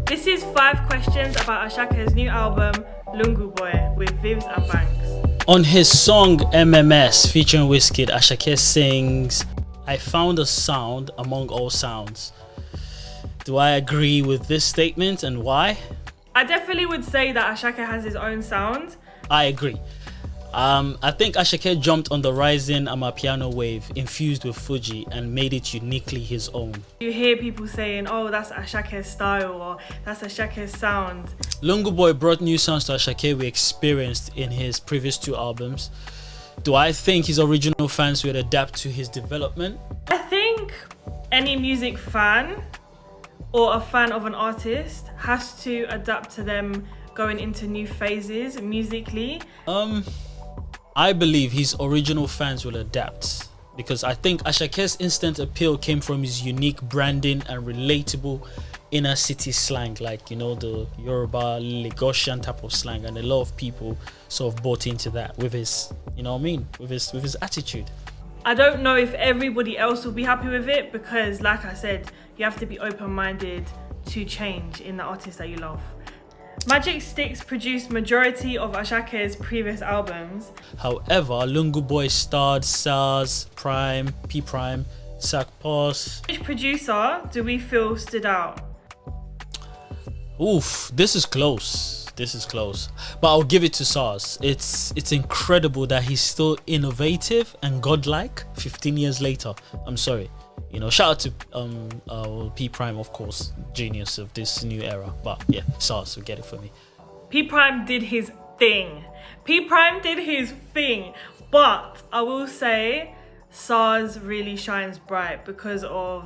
This is 5 questions about Asake's new album, Lungu Boy, with Vivz and Banks. On his song MMS featuring Wizkid, Asake sings, "I found a sound among all sounds." Do I agree with this statement and why? I definitely would say that Asake has his own sound. I agree. I think Asake jumped on the rising Amapiano wave infused with Fuji and made it uniquely his own. You hear people saying, oh, that's Asake's style or that's Asake's sound. Lungu Boy brought new sounds to Asake we experienced in his previous 2 albums. Do I think his original fans would adapt to his development? I think any music fan or a fan of an artist has to adapt to them going into new phases musically. I believe his original fans will adapt because I think Asake's instant appeal came from his unique branding and relatable inner city slang, like, you know, the Yoruba Lagosian type of slang, and a lot of people sort of bought into that with his, you know what I mean, with his attitude. I don't know if everybody else will be happy with it because, like I said, you have to be open-minded to change in the artist that you love. Magic Sticks produced majority of Asake's previous albums. However, Lungu Boy starred SARS, Prime, P Prime, Sack Pass. Which producer do we feel stood out? Oof, this is close. But I'll give it to SARS. It's incredible that he's still innovative and godlike 15 years later. I'm sorry. You know, shout out to P Prime, of course, genius of this new era. But yeah, SARS will get it for me. P Prime did his thing. But I will say SARS really shines bright because of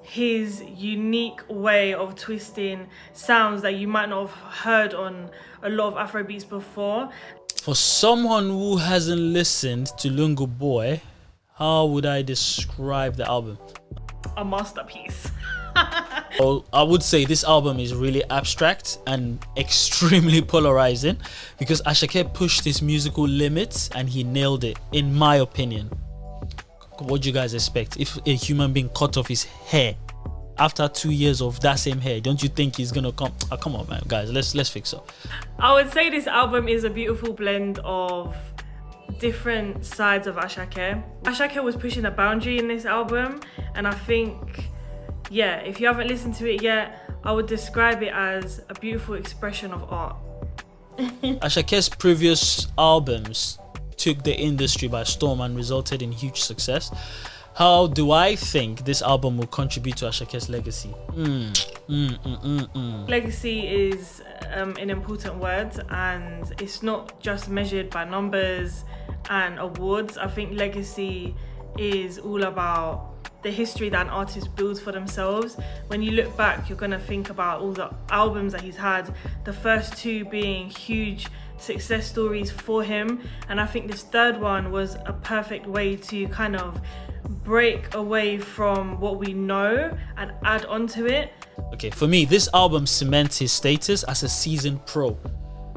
his unique way of twisting sounds that you might not have heard on a lot of Afrobeats before. For someone who hasn't listened to Lungu Boy, how would I describe the album? A masterpiece. Well, I would say this album is really abstract and extremely polarizing because Asake pushed his musical limits and he nailed it, in my opinion. What do you guys expect? If a human being cut off his hair after 2 years of that same hair, don't you think he's gonna come? Oh, come on, man, guys, let's fix up. I would say this album is a beautiful blend of different sides of Asake. Asake was pushing a boundary in this album, and I think, yeah, if you haven't listened to it yet, I would describe it as a beautiful expression of art. Asake's previous albums took the industry by storm and resulted in huge success. How do I think this album will contribute to Asake's legacy? Legacy is an important word, and it's not just measured by numbers and awards. I think legacy is all about the history that an artist builds for themselves. When you look back, you're gonna think about all the albums that he's had, the first 2 being huge success stories for him, and I think this 3rd one was a perfect way to kind of break away from what we know and add on to it. Okay, for me, this album cements his status as a seasoned pro,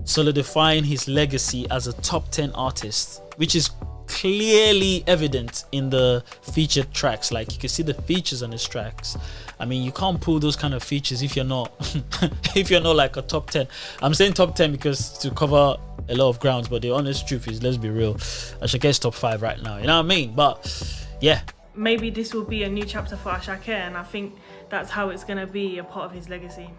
solidifying his legacy as a top 10 artist, which is clearly evident in the featured tracks. Like, you can see the features on his tracks. I mean, you can't pull those kind of features if you're not if you're not like a top 10. I'm saying top 10 because to cover a lot of grounds, but the honest truth is, let's be real, Asake is top 5 right now, you know what I mean? But yeah, maybe this will be a new chapter for Asake, and I think that's how it's gonna be a part of his legacy.